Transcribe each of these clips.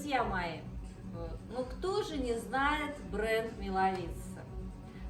Друзья мои, ну кто же не знает бренд Милавица?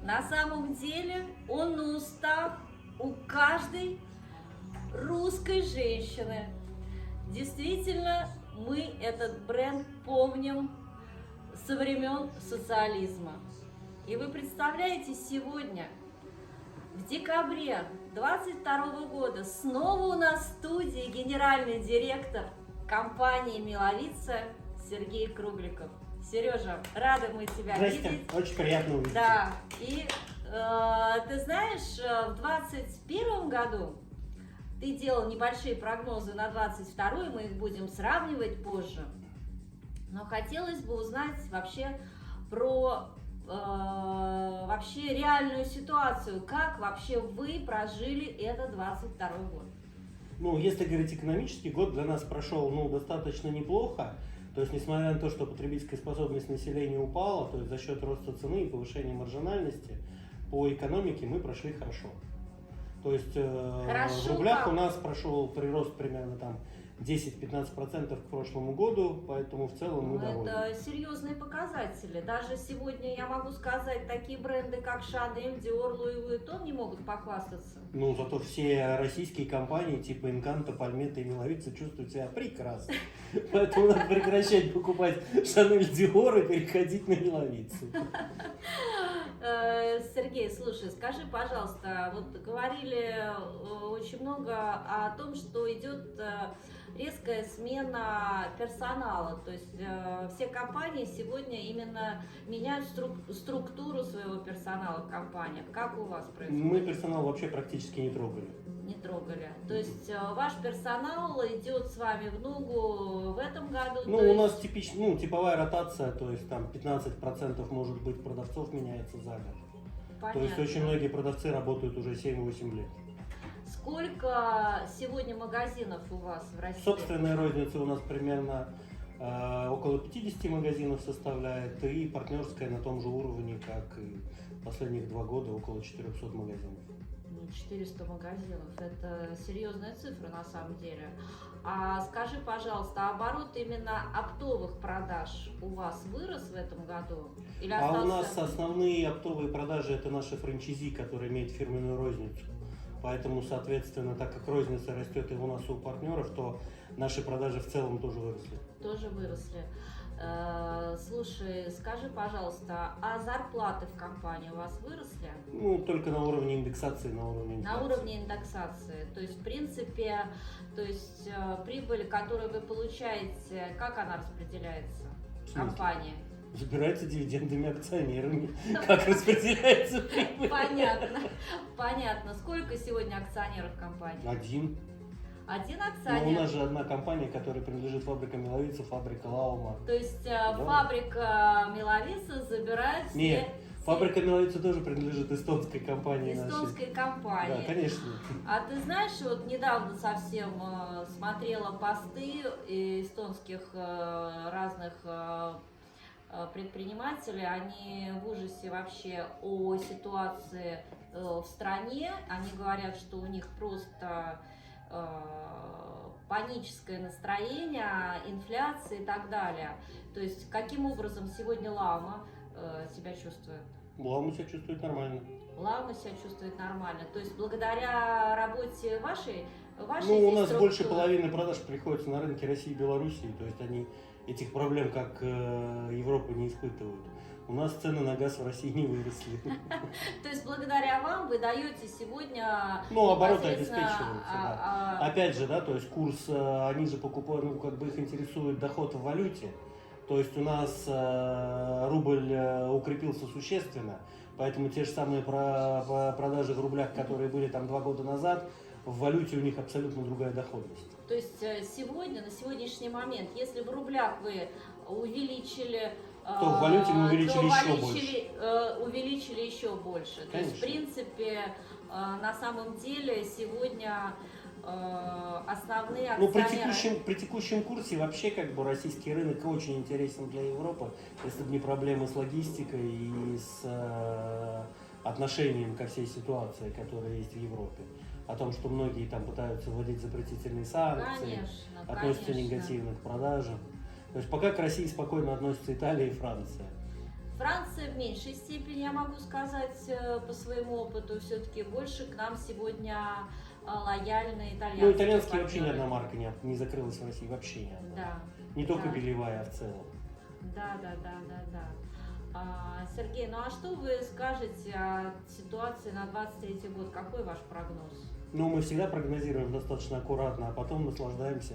На самом деле он на устах у каждой русской женщины. Действительно, мы этот бренд помним со времен социализма. И вы представляете, сегодня, в декабре 22 года, снова у нас в студии генеральный директор компании Милавица Сергей Кругликов. Сережа, рады мы тебя видеть. Очень приятно увидеть. Да, и ты знаешь, в 2021 году ты делал небольшие прогнозы на 2022, мы их будем сравнивать позже. Но хотелось бы узнать вообще про вообще реальную ситуацию, как вообще вы прожили этот 22 год. Ну, если говорить экономический, год для нас прошел достаточно неплохо. То есть, несмотря на то, что потребительская способность населения упала, то есть за счет роста цены и повышения маржинальности, по экономике мы прошли хорошо. То есть в рублях у нас прошел прирост примерно там 10-15% к прошлому году, поэтому в целом мы довольны. Это серьезные показатели. Даже сегодня я могу сказать, такие бренды, как Chanel, Dior, Louis Vuitton не могут похвастаться. Ну, зато все российские компании типа Encanto, Palmetto и Милавица чувствуют себя прекрасно. Поэтому надо прекращать покупать Chanel, Dior и переходить на Милавицу. Сергей, слушай, скажи, пожалуйста, вот говорили очень много о том, что идет резкая смена персонала, то есть все компании сегодня именно меняют структуру своего персонала в компаниях. Как у вас происходит? Мы персонал вообще практически не трогали. Не трогали. То есть ваш персонал идет с вами в ногу в этом году? Ну, у нас типовая ротация, то есть там 15% может быть продавцов меняется за год. Понятно. То есть очень многие продавцы работают уже 7-8 лет. Сколько сегодня магазинов у вас в России? Собственная розница у нас примерно около 50 магазинов составляет, и партнерская на том же уровне, как и последних 2 года, около 400 магазинов. 400 магазинов, это серьезная цифра на самом деле. А скажи, пожалуйста, оборот именно оптовых продаж у вас вырос в этом году? Или остался? А у нас основные оптовые продажи — это наши франчайзи, которые имеют фирменную розницу. Поэтому, соответственно, так как розница растет и у нас у партнеров, то наши продажи в целом тоже выросли. Тоже выросли. Слушай, скажи, пожалуйста, а зарплаты в компании у вас выросли? Ну, только на уровне индексации, на уровне инфляции. На уровне индексации. То есть, в принципе, прибыль, которую вы получаете, как она распределяется в компании? Забирается дивидендами акционерами. Как распределяется прибыль? Понятно. Понятно. Сколько сегодня акционеров в компании? Один. Один акционер? Но у нас же одна компания, которая принадлежит фабрика Милавица, фабрика Лаума. То есть фабрика Милавица забирает все... Нет, фабрика Милавица тоже принадлежит эстонской компании. Эстонской компании. Да, конечно. А ты знаешь, вот недавно совсем смотрела посты эстонских разных предприниматели, они в ужасе вообще о ситуации в стране. Они говорят, что у них просто паническое настроение, инфляция и так далее. То есть, каким образом сегодня Лаума себя чувствует? Лаума себя чувствует нормально. Лаума себя чувствует нормально. То есть, благодаря работе вашей у нас больше половины продаж приходится на рынке России и Белоруссии, то есть они этих проблем, как Европа, не испытывают. У нас цены на газ в России не выросли. То есть благодаря вам вы даете сегодня... обороты обеспечиваются. Опять же, то есть курс, они же покупают, их интересует доход в валюте. То есть у нас рубль укрепился существенно, поэтому те же самые продажи в рублях, которые были там 2 года назад, в валюте у них абсолютно другая доходность. То есть сегодня, на сегодняшний момент, если в рублях вы увеличили, то в валюте мы увеличили еще больше. Увеличили еще больше. То есть, в принципе, на самом деле сегодня основные акционеры... При текущем курсе вообще российский рынок очень интересен для Европы, если бы не проблемы с логистикой и с отношением ко всей ситуации, которая есть в Европе. О том, что многие там пытаются вводить запретительные санкции, относятся негативно к продажам. То есть пока к России спокойно относятся Италия и Франция. Франция в меньшей степени, я могу сказать, по своему опыту, все-таки больше к нам сегодня лояльны итальянские. Ну, итальянские партнеры. вообще ни одна марка не закрылась в России, вообще ни одна. Да. Не только Да. белевая, а в целом. Да. Сергей, ну а что вы скажете о ситуации на 23-й год? Какой ваш прогноз? Ну, мы всегда прогнозируем достаточно аккуратно, а потом наслаждаемся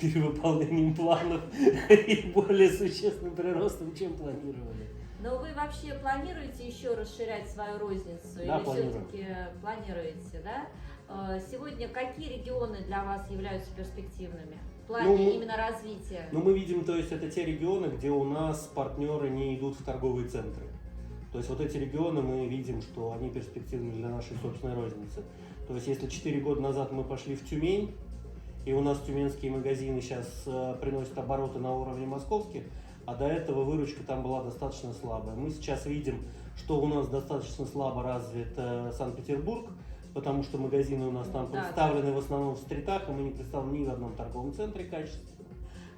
перевыполнением планов и более существенным приростом, чем планировали. Но вы вообще планируете еще расширять свою розницу? Да, или планирую. все-таки планируете, да? Сегодня какие регионы для вас являются перспективными в плане Ну, мы- именно развития? Но мы видим, то есть это те регионы, где у нас партнеры не идут в торговые центры. То есть вот эти регионы мы видим, что они перспективны для нашей собственной розницы. То есть если 4 года назад мы пошли в Тюмень, и у нас тюменские магазины сейчас приносят обороты на уровне московских, а до этого выручка там была достаточно слабая. Мы сейчас видим, что у нас достаточно слабо развит Санкт-Петербург, потому что магазины у нас там Да, представлены в основном в стритах, и мы не представлены ни в одном торговом центре качественно.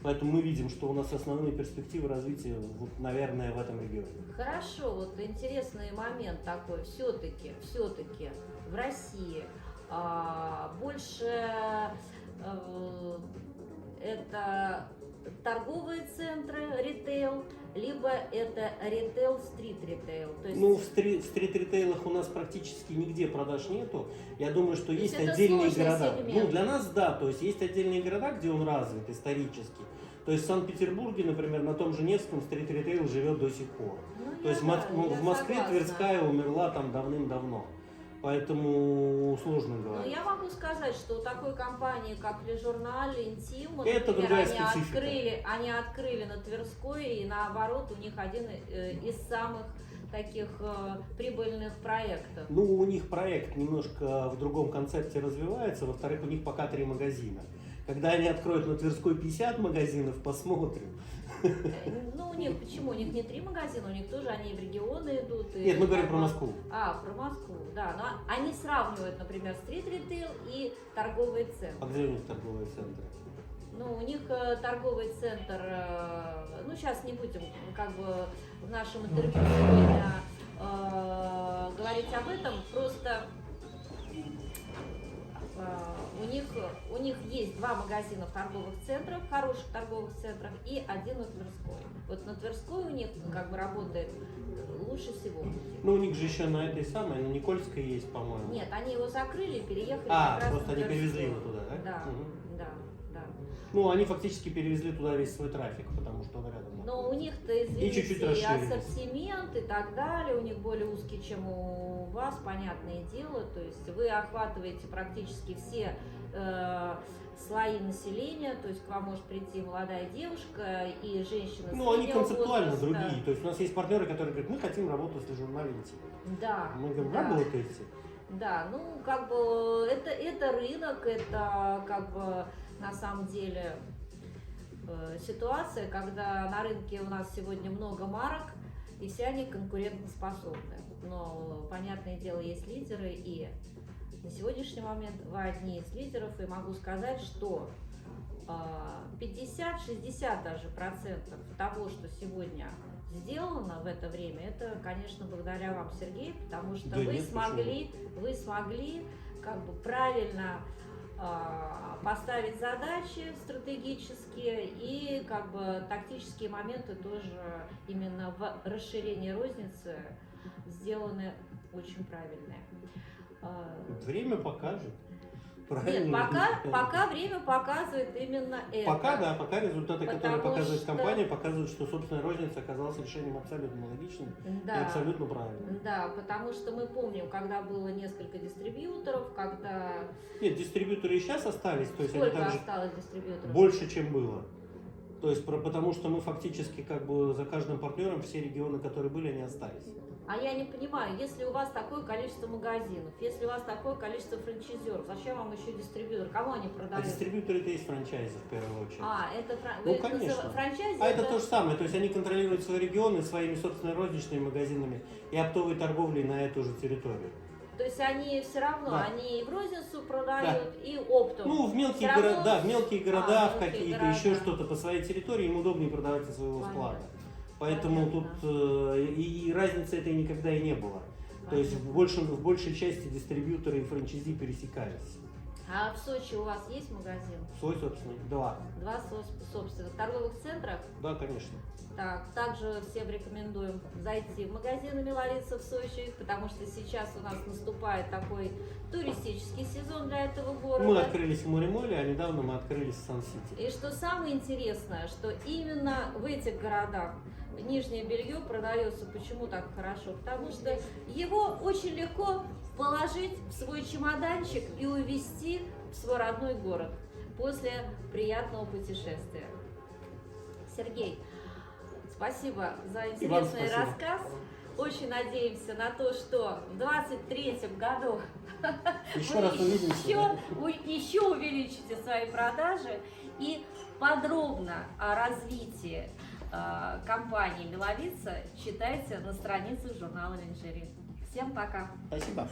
Поэтому мы видим, что у нас основные перспективы развития, вот, наверное, в этом регионе. Хорошо, вот интересный момент такой, все-таки в России больше это торговые центры, ритейл, либо это ритейл, стрит-ритейл. То есть, Ну, в стрит-ритейлах у нас практически нигде продаж нету. Я думаю, что есть это отдельные сложный города. сегмент. Ну, для нас да, то есть есть отдельные города, где он развит исторически. То есть в Санкт-Петербурге, например, на том же Невском стрит-ритейл живет до сих пор. ну, То есть в Москве согласна. Тверская умерла там давным-давно. Поэтому сложно Ну, говорить. я могу сказать, что у такой компании, как Le Journal, Intime, Это например, другая специфика. они открыли на Тверской, и наоборот, у них один из самых таких прибыльных проектов. Ну, у них проект немножко в другом концепте развивается. Во-вторых, у них пока 3 магазина. Когда они откроют на Тверской 50 магазинов, посмотрим. Ну, у них, почему? У них не 3 магазина, у них тоже они и в регионы идут. И Нет, мы говорим про Москву. Про Москву, да. Но они сравнивают, например, стрит-ритейл и торговые центры. А где у них торговые центры? Ну, у них торговый центр, ну, сейчас не будем как бы в нашем интервью сегодня говорить об этом, просто у них есть 2 магазина в торговых центрах, хороших торговых центрах, и 1 на Тверской. Вот на Тверской у них как бы работает лучше всего. Ну, у них же еще на этой самой, на Никольской есть, по-моему. Нет, они его закрыли, переехали А, как раз просто на они перевезли Тверскую. его туда, да? Да, Мгм. да. Ну, они фактически перевезли туда весь свой трафик, потому что он рядом. Но у них-то, И чуть-чуть извините, и расширились. ассортимент и так далее, у них более узкий, чем у вас, понятное дело. То есть вы охватываете практически все слои населения, то есть к вам может прийти молодая девушка и женщина Ну, они среднего концептуально возраста. другие. То есть у нас есть партнеры, которые говорят, мы хотим работать с журналом. Да, Мы говорим, да. работаете. Да, ну как бы это рынок, это как бы на самом деле ситуация, когда на рынке у нас сегодня много марок, и все они конкурентоспособны. Но, понятное дело, есть лидеры, и на сегодняшний момент вы одни из лидеров, и могу сказать, что 50-60 даже процентов того, что сегодня сделано в это время, это, конечно, благодаря вам, Сергей, потому что Да вы нет, смогли как бы правильно поставить задачи стратегические и как бы тактические моменты тоже именно в расширении розницы сделаны очень правильные. Время покажет. Нет, Правильно. пока время показывает именно это. Пока результаты, которые Потому показывает что- компания, показывают, что собственная розница оказалась решением абсолютно логичным и Да. абсолютно правильным. Да, потому что мы помним, когда было несколько дистрибьюторов, когда... Нет, дистрибьюторы и сейчас остались, то есть они Сколько также осталось дистрибьюторов? больше, чем было. То есть потому что мы фактически как бы за каждым партнером все регионы, которые были, они остались. А я не понимаю, если у вас такое количество магазинов, если у вас такое количество франчайзеров, зачем вам еще дистрибьютор? Кому они А продают? дистрибьюторы это есть франчайзы в первую очередь. Это Ну, конечно. франчайзи? А это то же самое, то есть они контролируют свои регионы своими собственными розничными магазинами и оптовой торговлей на эту же территорию. То есть они все равно, Да. они и в розницу продают, и оптом. Ну, в мелкие, Всё равно- города, в мелкие города, в мелкие какие-то города. еще что-то по своей территории, им удобнее продавать со своего Понятно. склада. Поэтому Понятно. тут и разницы этой никогда и не было. То есть в большей части дистрибьюторы и франчайзи пересекались. А в Сочи у вас есть магазин? Свой собственный, два. Два собственных торговых центрах. Да, конечно. Так, также всем рекомендуем зайти в магазины Милавица в Сочи, потому что сейчас у нас наступает такой туристический сезон для этого города. Мы открылись в Моремоле, а недавно мы открылись в Сан-Сити. И что самое интересное, что именно в этих городах нижнее белье продается почему так хорошо? Потому что его очень легко положить в свой чемоданчик и увезти в свой родной город после приятного путешествия. Сергей, спасибо за вам интересный спасибо. рассказ. Очень надеемся на то, что в 2023 году Еще раз увидимся. вы еще увеличите свои продажи и подробно о развитии компании Милавица читайте на страницах журнала Lingerie. Всем пока! Спасибо.